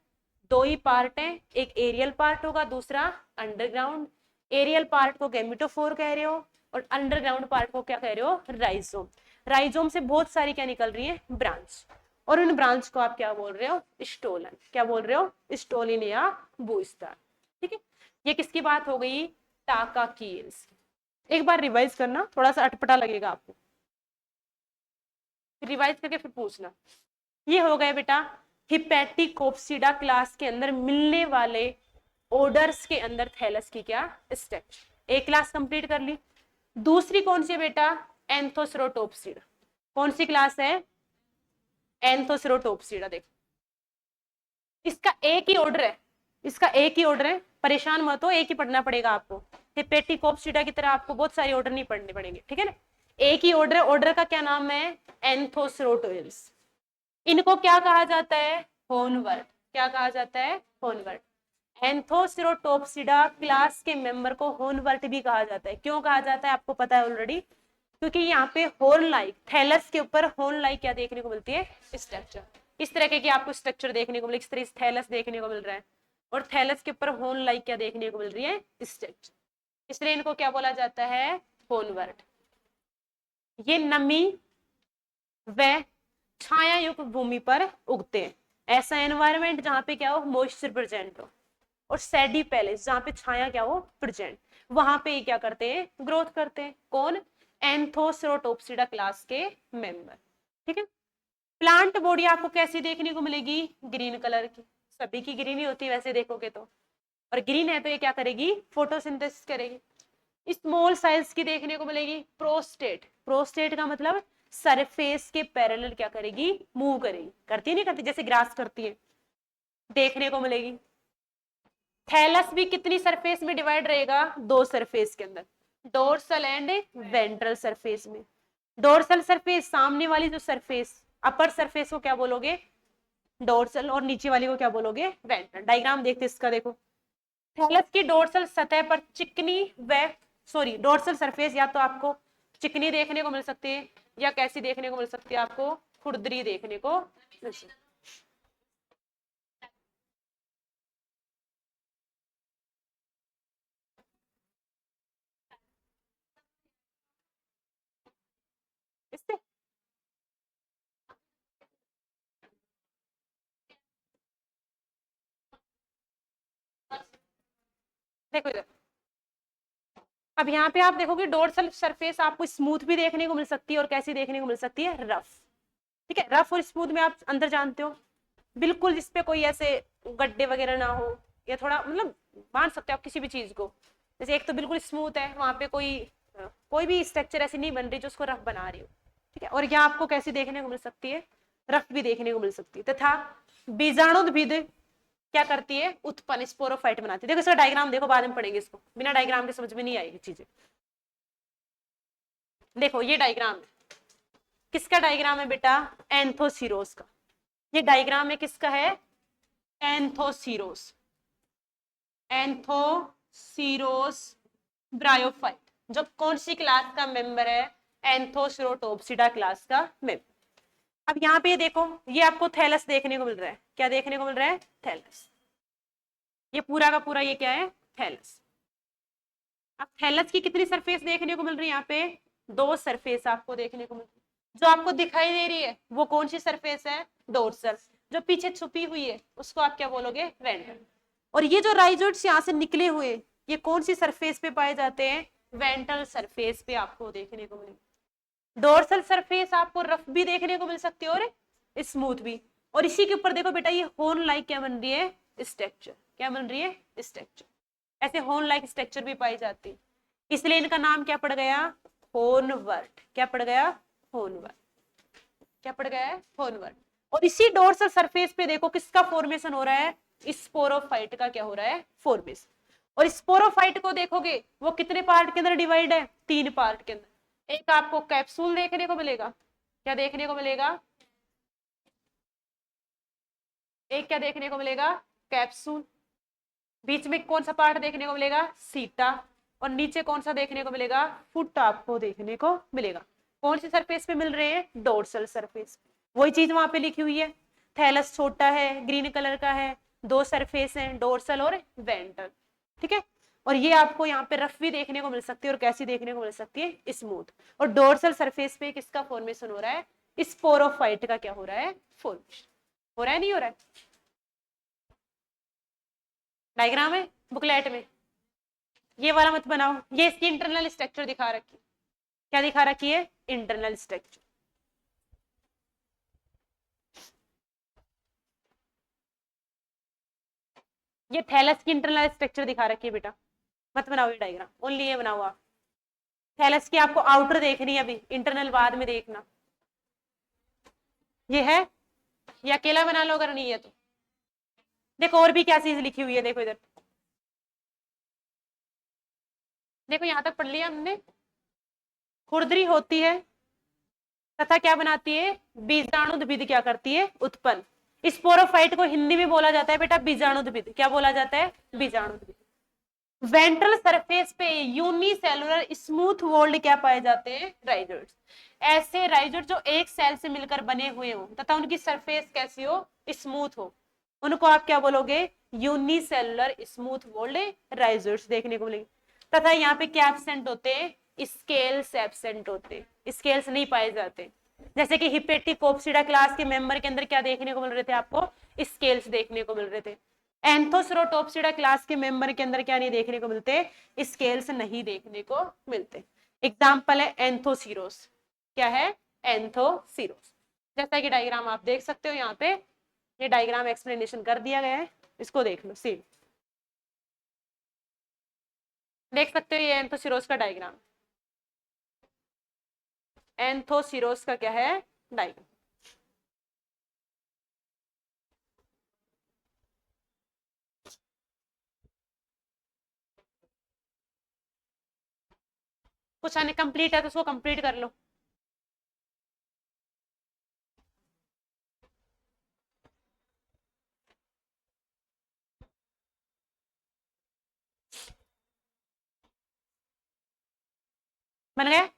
दो ही पार्ट है, एक एरियल पार्ट होगा, दूसरा अंडरग्राउंड। एरियल पार्ट को गैमेटोफोर कह रहे हो और अंडरग्राउंड पार्ट को क्या कह रहे हो, राइजोम। राइजोम से बहुत सारी क्या निकल रही है, ब्रांच, और उन ब्रांच को आप क्या बोल रहे हो, स्टोलन। क्या बोल रहे हो, स्टोलिन या बूस्टार। ठीक है, ये किसकी बात हो गई, टाकाकील्स। एक बार रिवाइज करना, थोड़ा सा अटपटा लगेगा आपको, रिवाइज करके फिर पूछना। ये हो गए बेटा हिपैटिकोप्सिडा क्लास के अंदर मिलने वाले ऑर्डर्स के अंदर थैलस की क्या स्ट्रक्चर। एक क्लास कंप्लीट कर ली। दूसरी कौन सी है बेटा, एंथोसेरोटोप्सिडा। कौन सी क्लास है, एंथोसेरोटोप्सिडा। देखो इसका एक ही ऑर्डर है, इसका एक ही ऑर्डर है, परेशान मत हो, एक ही पढ़ना पड़ेगा आपको। हिपैटिकोप्सिडा की तरह आपको बहुत सारे ऑर्डर नहीं पढ़ने पड़ेंगे, ठीक है ना। एक ही ऑर्डर है, ऑर्डर का क्या नाम है, एंथोसेरोटोइल्स। इनको क्या कहा जाता है, होर्नवर्ट। क्या कहा जाता है, होर्नवर्ट। एंथोसेरोटोप्सिडा क्लास के मेंबर को होर्नवर्ट भी कहा जाता है। क्यों कहा जाता है आपको पता है ऑलरेडी, क्योंकि यहाँ पे हॉर्न लाइक, थैलस के ऊपर हॉर्न लाइक क्या देखने को मिलती है, स्ट्रक्चर। इस तरह के आपको स्ट्रक्चर देखने को मिले, इस तरह थैलस देखने को मिल रहा है, और थैलस के ऊपर हॉर्न लाइक क्या देखने को मिल रही है, स्ट्रक्चर। इसलिए इनको क्या बोला जाता है, होर्नवर्ट। ये नमी व छाया युक्त भूमि पर उगते हैं। ऐसा एनवायरमेंट जहां पे क्या हो, मॉइस्चर प्रेजेंट हो, और सैडी पैलेस जहां पे छाया क्या हो, प्रेजेंट, वहां पे क्या करते हैं, ग्रोथ करते हैं। कौन, एंथोसेरोटोप्सिडा क्लास के मेंबर। ठीक है, प्लांट बॉडी आपको कैसी देखने को मिलेगी, ग्रीन कलर की। सभी की ग्रीन ही होती है वैसे देखोगे तो, और ग्रीन है तो ये क्या करेगी, फोटोसिंथेसिस करेगी। स्मॉल साइज की देखने को मिलेगी। प्रोस्टेट, प्रोस्टेट का मतलब सरफेस के पैरेलल क्या करेगी, मूव करेगी। करती नहीं करती, जैसे ग्रास करती है, देखने को मिलेगी। थैलस भी कितनी सरफेस में डिवाइड रहेगा, दो सरफेस के अंदर, डोर्सल एंड वेंट्रल सरफेस में। डोर्सल सरफेस सामने वाली जो सरफेस, अपर सरफेस को क्या बोलोगे, डोर्सल, और नीचे वाली को क्या बोलोगे, वेंट्रल। डायग्राम देखते इसका, देखो थैलस की डोर्सल सतह पर चिकनी व डोर्सल सरफेस या तो आपको चिकनी देखने को मिल सकती है, या कैसी देखने को मिल सकती है, आपको खुरदरी देखने को मिल सकती है। इससे देखो इधर, अब यहाँ पे आप देखोगे डोर्सल सरफेस आपको स्मूथ भी देखने को मिल सकती है, और कैसी देखने को मिल सकती है, रफ। ठीक है, रफ और स्मूथ में आप अंदर जानते हो, बिल्कुल जिसपे कोई ऐसे गड्ढे वगैरह ना हो, या थोड़ा मतलब मान सकते हो आप किसी भी चीज को। जैसे एक तो बिल्कुल स्मूथ है, वहां पे कोई भी स्ट्रक्चर ऐसी नहीं बन रही जो उसको रफ बना रही हो। ठीक है, और यहाँ आपको कैसी देखने को मिल सकती है, रफ भी देखने को मिल सकती है। तथा बीजाणुद्भिद क्या करती है, उत्पन्न स्पोरोफाइट बनाती है। देखो इसका डायग्राम देखो, बाद में पढ़ेंगे इसको, बिना डायग्राम के समझ में नहीं आएगी चीजें। देखो ये डायग्राम है, किसका डायग्राम है बेटा, एंथोसीरोस का। ये डायग्राम है किसका है, एंथोसीरोस। एंथोसीरोस ब्रायोफाइट, जो कौन सी क्लास का मेंबर है, एंथोसेरोटोप्सिडा क्लास का मेंबर। अब यहाँ पे देखो, ये आपको थैलस देखने को मिल रहा है। क्या देखने को मिल रहा है, थैलस। ये पूरा का पूरा ये क्या है, थैलस। अब थैलस की कितनी सरफेस देखने को मिल रही है, यहाँ पे दो सरफेस आपको देखने को मिल रही है। जो आपको दिखाई दे रही है वो कौन सी सरफेस है, डोर्सल। जो पीछे छुपी हुई है उसको आप क्या बोलोगे, वेंट्रल। और ये जो राइजोइड्स यहाँ से निकले हुए, ये कौन सी सरफेस पे पाए जाते हैं, वेंट्रल सरफेस पे आपको देखने को मिलेगी। डोर्सल सरफेस आपको रफ भी देखने को मिल सकती है और स्मूथ भी। और इसी के ऊपर देखो बेटा, ये हॉर्न लाइक क्या बन रही है, स्ट्रक्चर। क्या बन रही है? स्ट्रक्चर। ऐसे होर्न लाइक स्ट्रक्चर भी पाई जाती है, इसलिए इनका नाम क्या पड़ गया? होर्नवर्ट। क्या पड़ गया? होर्नवर्ट। क्या पड़ गया है? होर्नवर्ट। और इसी डोर्सल सरफेस पे देखो किसका फॉर्मेशन हो रहा है? स्पोरोफाइट का क्या हो रहा है? फॉर्मेशन। और स्पोरोफाइट को देखोगे वो कितने पार्ट के अंदर डिवाइड है? 3 पार्ट के अंदर। एक आपको कैप्सूल देखने को मिलेगा, क्या देखने को मिलेगा? एक क्या देखने को मिलेगा? कैप्सूल। बीच में कौन सा पार्ट देखने को मिलेगा? सीटा। और नीचे कौन सा देखने को मिलेगा? फुट आपको देखने को मिलेगा। कौन सी सरफेस पे मिल रहे हैं? Dorsal surface. वही चीज वहां पे लिखी हुई है। थैलस छोटा है, ग्रीन कलर का है, 2 सरफेस हैं, डोर्सल और वेंट्रल। ठीक है। और ये आपको यहाँ पे रफ भी देखने को मिल सकती है और कैसी देखने को मिल सकती है? स्मूथ। और डोर्सल सरफेस पे किसका फॉर्मेशन हो रहा है? स्पोरोफाइट का क्या हो रहा है? फॉर्मेशन। हो रहा है नहीं हो रहा है? डायग्राम है बुकलेट में, ये वाला मत बनाओ। ये इसकी इंटरनल स्ट्रक्चर दिखा रखी। क्या दिखा रखी है? Internal structure. ये थैलस की इंटरनल स्ट्रक्चर दिखा रखी है बेटा, मत बनाओ ये डायग्राम, ओनली ये बनाओ आप। थैलस की आपको आउटर देखनी है अभी, इंटरनल बाद में देखना। ये है, ये अकेला बना लो अगर नहीं है तो। देखो और भी क्या चीज लिखी हुई है, देखो इधर देखो, यहां तक पढ़ लिया हमने। खुरदरी होती है तथा क्या बनाती है? बीजाणुद्भिद क्या करती है? उत्पन्न। स्पोरोफाइट को हिंदी में बोला जाता है बेटा बीजाणुद्भिद। क्या बोला जाता है? बीजाणुद्भिद। वेंट्रल सरफेस पे यूनिसेलुलर स्मूथ वोल्ड क्या पाए जाते हैं? राइजोइड्स। ऐसे राइजोइड जो एक सेल से मिलकर बने हुए हो तथा उनकी सरफेस कैसी हो? स्मूथ हो, उनको आप क्या बोलोगे? यूनिसेलुलर स्मूथ वोल्ड राइजोइड्स देखने को मिलेंगे। तथा यहाँ पे क्या एब्सेंट होते हैं? स्केल्स एब्सेंट होते हैं, स्केल्स नहीं पाए जाते। जैसे कि हिपेटिकोप्सिडा क्लास के मेंबर के अंदर क्या देखने को मिल रहे थे आपको? स्केल्स देखने को मिल रहे थे। एंथोसेरोटोप्सिडा क्लास के मेंबर के अंदर क्या नहीं देखने को मिलते? स्केल्स नहीं देखने को मिलते। एग्जाम्पल है एंथोसीरोस। क्या है? एंथोसीरोस। जैसा कि डायग्राम आप देख सकते हो यहाँ पे, ये डायग्राम एक्सप्लेनेशन कर दिया गया है, इसको देख लो। सेम देख सकते हो, ये एंथोसीरोस का डायग्राम। एंथोसीरोस का क्या है? डायग्राम। कुछ अनकंप्लीट है तो उसको कंप्लीट कर लो। बन गया?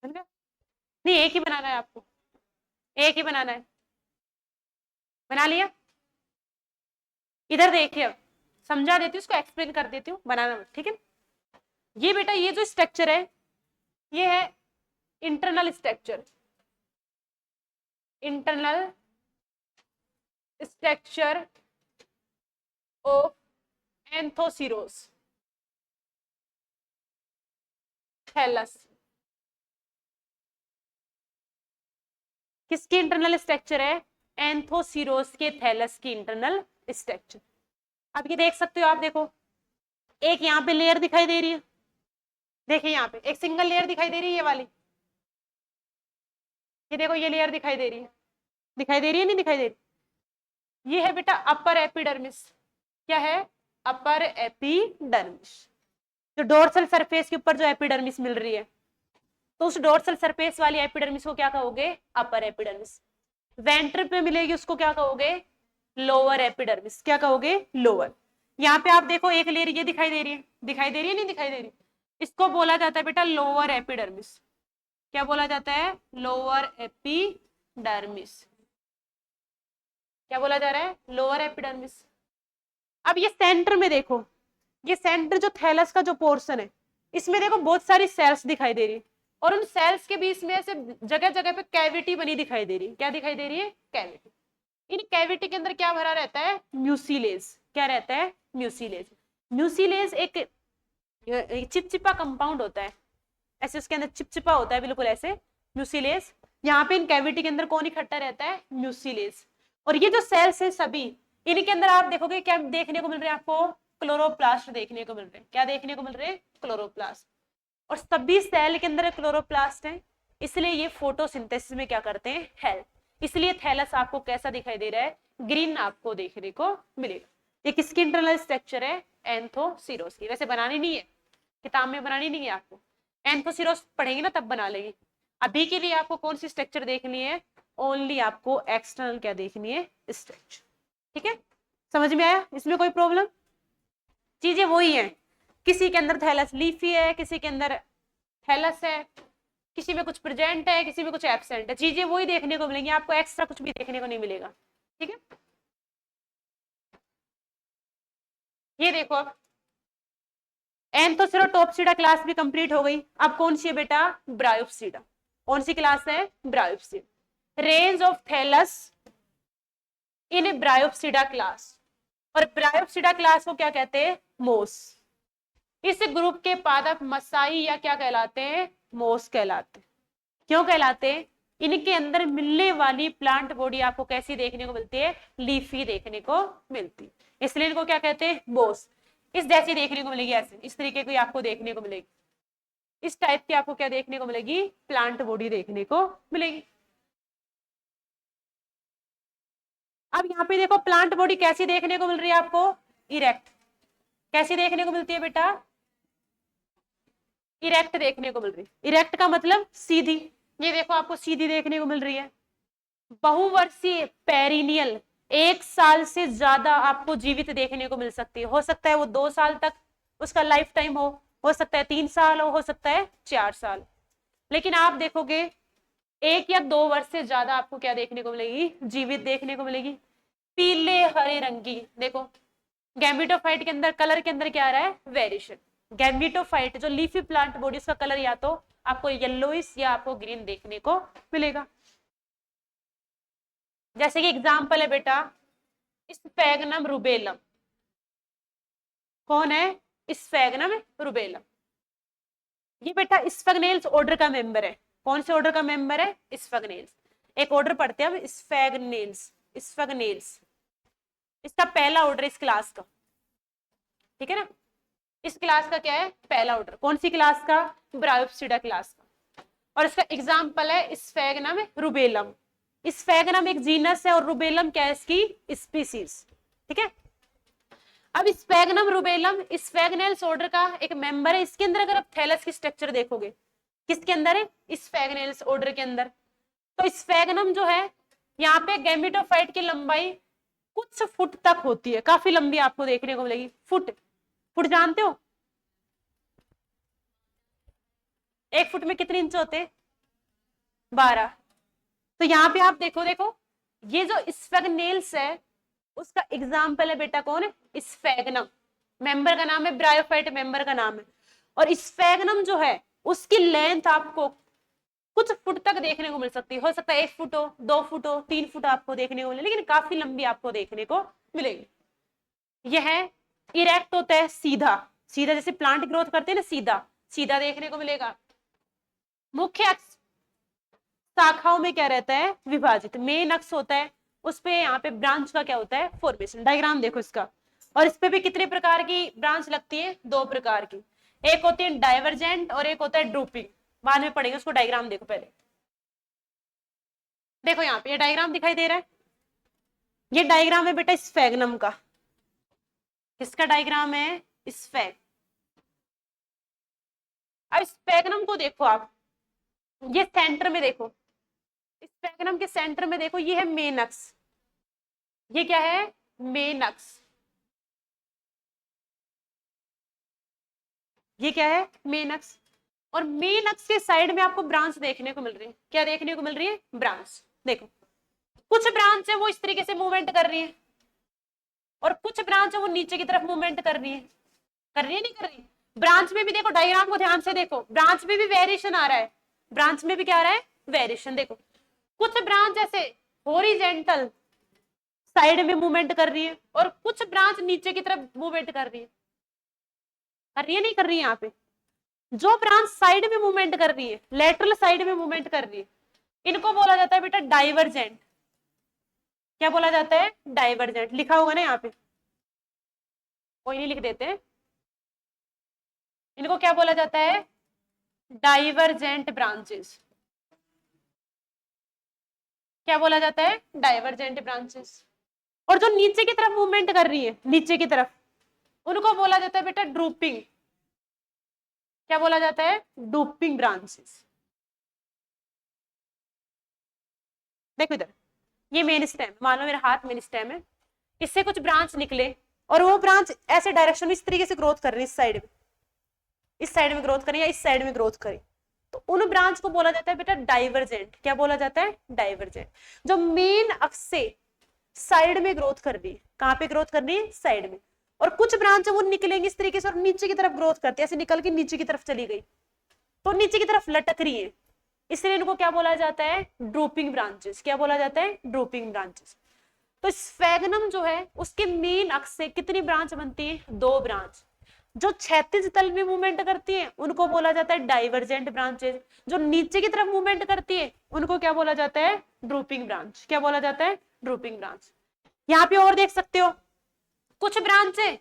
बन गया? नहीं, एक ही बनाना है आपको, एक ही बनाना है। बना लिया? इधर देखिए, अब समझा देती हूँ, उसको एक्सप्लेन कर देती हूँ, बनाना मत, ठीक है। ये बेटा ये जो स्ट्रक्चर है ये है internal structure. Internal structure of Anthoceros thallus. किसकी इंटरनल स्ट्रक्चर है? एंथोसीरोस के थैलस की इंटरनल स्ट्रक्चर। अब ये देख सकते हो आप, देखो एक यहाँ पे लेयर दिखाई दे रही है, देखिए यहाँ पे एक सिंगल लेयर दिखाई दे रही है, ये वाली, ये देखो ये लेयर दिखाई दे रही है, दिखाई दे रही है नहीं दिखाई दे रही? ये है बेटा अपर एपिडर्मिस। क्या है? Upper epidermis. जो डोर्सल सरफेस के ऊपर जो एपिडर्मिस मिल रही है, तो उस डोर्सल सरफेस वाली एपिडर्मिस को क्या कहोगे? Upper epidermis. वेंट्र पे मिलेगी उसको क्या कहोगे? Lower epidermis. क्या कहोगे? लोअर। यहाँ पे आप देखो एक लेयर ये दिखाई दे रही है, दिखाई दे रही है नहीं दिखाई दे रही? इसको बोला जाता है बेटा लोअर एपिडर्मिस। क्या बोला जाता है? Lower epidermis. क्या बोला जा रहा है? Lower epidermis. अब ये सेंटर में देखो, ये सेंटर जो थैलस का जो पोर्शन है, इसमें देखो बहुत सारी सेल्स दिखाई दे रही है, और उन सेल्स के बीच में ऐसे जगह जगह पे कैविटी बनी दिखाई दे रही है। क्या दिखाई दे रही है? कैविटी। इन कैविटी के अंदर क्या भरा रहता है? म्यूसिलेज। क्या रहता है? म्यूसिलेज। म्यूसिलेज एक चिपचिपा कंपाउंड होता है, ऐसे उसके अंदर चिपचिपा होता है बिल्कुल ऐसे म्यूसिलेज। यहाँ पे इन कैविटी के अंदर कौन इकट्ठा रहता है? म्यूसिलेज। और ये जो सेल्स है सभी, इनके अंदर आप देखोगे क्या देखने को मिल रहे हैं आपको, क्लोरोप्लास्ट देखने को मिल रहे हैं। क्या देखने को मिल रहे हैं, क्लोरोप्लास्ट। और सभी सेल के अंदर क्लोरोप्लास्ट है, इसलिए ये फोटोसिंथेसिस में क्या करते हैं, हेल्प। इसलिए थैलस आपको कैसा दिखाई दे रहा है, ग्रीन आपको देखने को मिलेगा। ये किसकी इंटरनल स्ट्रक्चर है, एंथोसिरोस की। वैसे बनानी नहीं है, किताब में बनानी नहीं है आपको, एंथोसिरोस पढ़ेंगे ना तब बना लेंगे। अभी के लिए आपको कौन सी स्ट्रक्चर देखनी है, ओनली आपको एक्सटर्नल क्या देखनी है, स्ट्रक्चर। ठीक है, समझ में आया, इसमें कोई प्रॉब्लम, चीजें वही है। किसी के अंदर थैलस लीफी है, किसी के अंदर थैलस है, किसी में कुछ प्रेजेंट है, किसी में कुछ एब्सेंट है, चीजें वही देखने को मिलेंगी, आपको एक्स्ट्रा कुछ भी देखने को नहीं मिलेगा। ठीक है, ये देखो अब एंथोसेरोटॉप्सिडा क्लास भी कंप्लीट हो गई। अब कौन सी है बेटा, ब्रायोप्सिडा। कौन सी क्लास है, Bryopsida. Range of thallus in Bryopsida class. और ब्रायोप्सिडा क्लास को क्या कहते हैं, मोस। इस ग्रुप के पादप मसाई या क्या कहलाते हैं, मोस कहलाते हैं। क्यों कहलाते हैं, इनके अंदर मिलने वाली प्लांट बॉडी आपको कैसी देखने को मिलती है, लीफी देखने को मिलती है, इसलिए इनको क्या कहते हैं, मोस। इस जैसी देखने को मिलेगी, ऐसे इस तरीके की आपको देखने को मिलेगी, इस टाइप की आपको क्या देखने को मिलेगी, प्लांट बॉडी देखने को मिलेगी। अब यहाँ पे देखो प्लांट बॉडी कैसी देखने को मिल रही है आपको, इरेक्ट। कैसी देखने को मिलती है बेटा, इरेक्ट देखने को मिल रही है। इरेक्ट का मतलब सीधी, ये देखो आपको सीधी देखने को मिल रही है। बहुवर्षीय पेरिनियल, 1 साल से ज्यादा आपको जीवित देखने को मिल सकती है। हो सकता है वो 2 साल तक उसका लाइफ टाइम हो सकता है 3 साल हो सकता है 4 साल। लेकिन आप देखोगे 1 या 2 वर्ष से ज्यादा आपको क्या देखने को मिलेगी, जीवित देखने को मिलेगी। पीले हरे रंग की, देखो गैमेटोफाइट के अंदर कलर के अंदर क्या आ रहा है, वेरिएशन। गैमेटोफाइट जो लीफी प्लांट बॉडी, उसका कलर या तो आपको येलोइश या आपको ग्रीन देखने को मिलेगा। जैसे कि एग्जांपल है बेटा, स्फैगनम रूबेलम। कौन है, स्फैगनम रूबेलम। ये बेटा स्फैगनेल्स ऑर्डर का मेंबर है। कौन से ऑर्डर का मेंबर है, स्फैगनेल्स। एक ऑर्डर पढ़ते हैं अब, स्फैगनेल्स। स्फैगनेल्स इसका पहला ऑर्डर इस क्लास का, ठीक है ना। इस क्लास का क्या है, पहला ऑर्डर। कौन सी क्लास का, ब्रायोप्सिडा क्लास का। और इसका एग्जांपल है स्फैगनम रूबेलम। स्फैगनम एक जीनस है और रूबेलम क्या है, इसकी स्पीसीज। ठीक है, अब स्फैगनम रूबेलम स्फैगनेल्स ऑर्डर का एक मेंबर है। इसके अंदर अगर आप थैलस की स्ट्रक्चर देखोगे, किसके अंदर है, स्फैगनेल्स ऑर्डर के अंदर। तो स्फैगनम जो है, यहाँ पे गैमेटोफाइट की लंबाई कुछ फुट तक होती है, काफी लंबी आपको देखने को मिलेगी। फुट, फुट जानते हो, 1 फुट में कितने इंच होते हैं, 12। तो यहाँ पे आप देखो, देखो ये जो स्फैगनेल्स है उसका एग्जाम्पल है बेटा, कौन है, स्फैगनम। मेंबर का नाम है ब्रायोफाइट, मेंबर का नाम है। और स्फैगनम जो है उसकी लेंथ आपको कुछ फुट तक देखने को मिल सकती है। हो सकता है 1 फुट हो, 2 फुट हो, 3 फुट आपको देखने को मिले, लेकिन काफी लंबी आपको देखने को मिलेगी। यह इरेक्ट होता है, सीधा सीधा, जैसे प्लांट ग्रोथ करते हैं ना, सीधा सीधा देखने को मिलेगा। मुख्य शाखाओं में क्या रहता है, विभाजित। मेन अक्ष होता है, उस पे यहाँ पे ब्रांच का क्या होता है, फॉर्मेशन। डायग्राम देखो इसका। और इस पे भी कितने प्रकार की ब्रांच लगती है, 2 प्रकार की। एक होती है डाइवर्जेंट और एक होता है ड्रूपिंग। बाद में पढ़ेंगे उसको, डायग्राम देखो पहले। देखो यहाँ पे ये डायग्राम दिखाई दे रहा है, ये डायग्राम है बेटा स्फैगनम का। किसका डायग्राम है, स्फैग। अब स्फैगनम को देखो आप, ये सेंटर में देखो, स्फैगनम के सेंटर में देखो, ये है मेन अक्ष। ये क्या है, मेन अक्ष। ये क्या है, मेन अक्ष। और मेन अक्ष के साइड में आपको ब्रांच देखने को मिल रही है। क्या देखने को मिल रही है, ब्रांच। देखो कुछ ब्रांच है वो इस तरीके से मूवमेंट कर रही है, और कुछ ब्रांच है वो नीचे की तरफ मूवमेंट कर रही है। कर रही है, नहीं कर रही। ब्रांच में भी देखो, डायग्राम को ध्यान से देखो, ब्रांच में भी वेरिएशन आ रहा है। ब्रांच में भी क्या आ रहा है, वेरिएशन। देखो कुछ ब्रांच ऐसे हॉरिजेंटल साइड में मूवमेंट कर रही है, और कुछ ब्रांच नीचे की तरफ मूवमेंट कर रही है। कर रही है, नहीं कर रही है। यहाँ पे जो ब्रांच साइड में मूवमेंट कर रही है, लेटरल साइड में मूवमेंट कर रही है, इनको बोला जाता है बेटा डाइवर्जेंट। क्या बोला जाता है? डाइवर्जेंट। लिखा होगा ना यहाँ पे, कोई नहीं, लिख देते हैं। इनको क्या बोला जाता है? Divergent branches. क्या बोला जाता है? Divergent branches. और जो नीचे की तरफ मूवमेंट कर रही है, नीचे की तरफ, उनको बोला जाता है बेटा ड्रूपिंग। क्या बोला जाता है? Drooping branches. देखो इधर, ये मेन स्टेम, मान लो मेरा हाथ मेन स्टेम है, इससे कुछ ब्रांच निकले और वो ब्रांच ऐसे डायरेक्शन में इस तरीके से ग्रोथ कर रही है, इस साइड में, इस साइड में ग्रोथ करें या इस साइड में ग्रोथ करें, तो उन ब्रांच को बोला जाता है बेटा डाइवर्जेंट। क्या बोला जाता है? डाइवर्जेंट। जो मेन अक्ष से साइड में ग्रोथ कर रही है, कहां पे ग्रोथ कर रही है? साइड में। और कुछ ब्रांच वो निकलेंगे इस तरीके से और नीचे की तरफ ग्रोथ करती है, ऐसे निकल के नीचे की तरफ चली गई, तो नीचे की तरफ लटक रही है, इसलिए इनको क्या बोला जाता है? Drooping branches. क्या बोला जाता है? Drooping branches. तो स्फेगनम जो है उसके मेन अक्ष से कितनी ब्रांच बनती है? 2 ब्रांच। जो क्षैतिज तल में मूवमेंट करती है उनको बोला जाता है डाइवर्जेंट ब्रांचेस। जो नीचे की तरफ मूवमेंट करती है उनको क्या बोला जाता है? Drooping branch. क्या बोला जाता है? Drooping branch. यहाँ पे और देख सकते हो कुछ ब्रांच है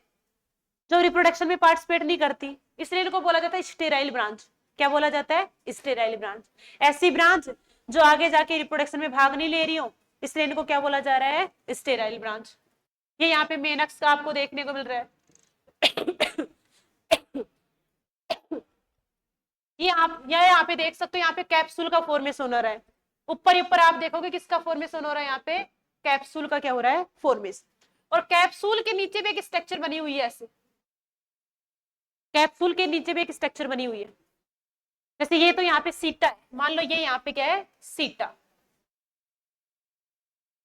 जो रिप्रोडक्शन में पार्टिसिपेट नहीं करती, इसलिए इनको बोला जाता है स्टेराइल ब्रांच। क्या बोला जाता है? Sterile branch. ऐसी ब्रांच जो आगे जाके रिप्रोडक्शन में भाग नहीं ले रही हो, इसलिए इनको क्या बोला जा रहा है? Sterile branch. ये यहाँ पे मेन अक्ष का आपको देखने को मिल रहा है। ये आप यहाँ पे देख सकते हो, यहाँ पे कैप्सूल का फॉर्मेशन हो रहा है। ऊपर ऊपर आप देखोगे किसका फॉर्मेशन हो रहा है? यहाँ पे कैप्सूल का क्या हो रहा है? फॉर्मेशन। और कैप्सूल के नीचे भी एक स्ट्रक्चर बनी हुई है, ऐसे कैप्सूल के नीचे भी एक स्ट्रक्चर बनी हुई है। जैसे ये तो यहाँ पे सीटा है, मान लो ये यहाँ पे क्या है? सीटा।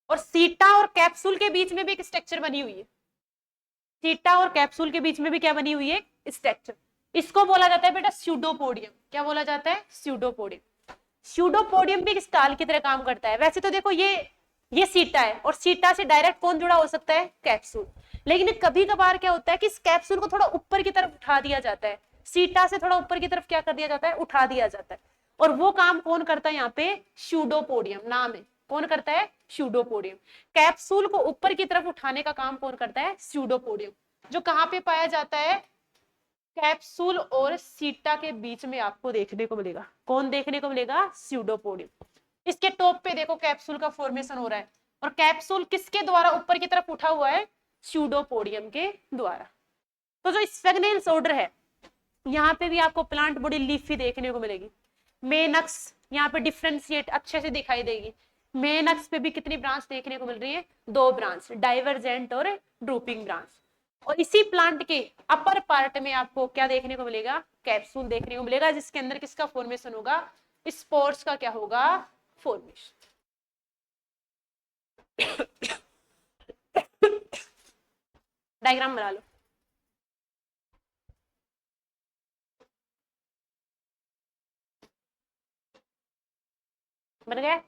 और सीटा और कैप्सूल के बीच में भी एक स्ट्रक्चर बनी हुई है। सीटा और कैप्सूल के बीच में भी क्या बनी हुई है? स्ट्रक्चर। इसको बोला जाता है बेटा स्यूडोपोडियम। क्या बोला जाता है? स्यूडोपोडियम। स्यूडोपोडियम भी एक स्टाल की तरह काम करता है। वैसे तो देखो ये सीटा है और सीटा से डायरेक्ट कौन जुड़ा हो सकता है? कैप्सूल। लेकिन कभी कभार क्या होता है कि इस कैप्सूल को थोड़ा ऊपर की तरफ उठा दिया जाता है, सीटा से थोड़ा ऊपर की तरफ क्या कर दिया जाता है? उठा दिया जाता है। और वो काम कौन करता है? यहाँ पे स्यूडोपोडियम नाम है। कौन करता है? स्यूडोपोडियम। कैप्सूल को ऊपर की तरफ उठाने का काम कौन करता है? स्यूडोपोडियम। जो कहां पे पाया जाता है? कैप्सूल और सीटा के बीच में आपको देखने को मिलेगा। कौन देखने को मिलेगा? स्यूडोपोडियम। इसके टॉप पे देखो कैप्सूल का फॉर्मेशन हो रहा है, और कैप्सूल किसके द्वारा ऊपर की तरफ उठा हुआ है? स्यूडोपोडियम के द्वारा। तो जो स्फेगनेल्स ऑर्डर है, यहाँ पे भी आपको प्लांट बॉडी लीफी देखने को मिलेगी। मेन अक्ष यहाँ पे डिफ्रेंशिएट अच्छे से दिखाई देगी। मेन अक्ष पे भी कितनी ब्रांच देखने को मिल रही है? 2 ब्रांच, डाइवर्जेंट और ड्रूपिंग ब्रांच। और इसी प्लांट के अपर पार्ट में आपको क्या देखने को मिलेगा? कैप्सूल देखने को मिलेगा, जिसके अंदर किसका फॉर्मेशन होगा? स्पोर्स का क्या होगा? फॉर्मेशन। डायग्राम बना लो। बन गया?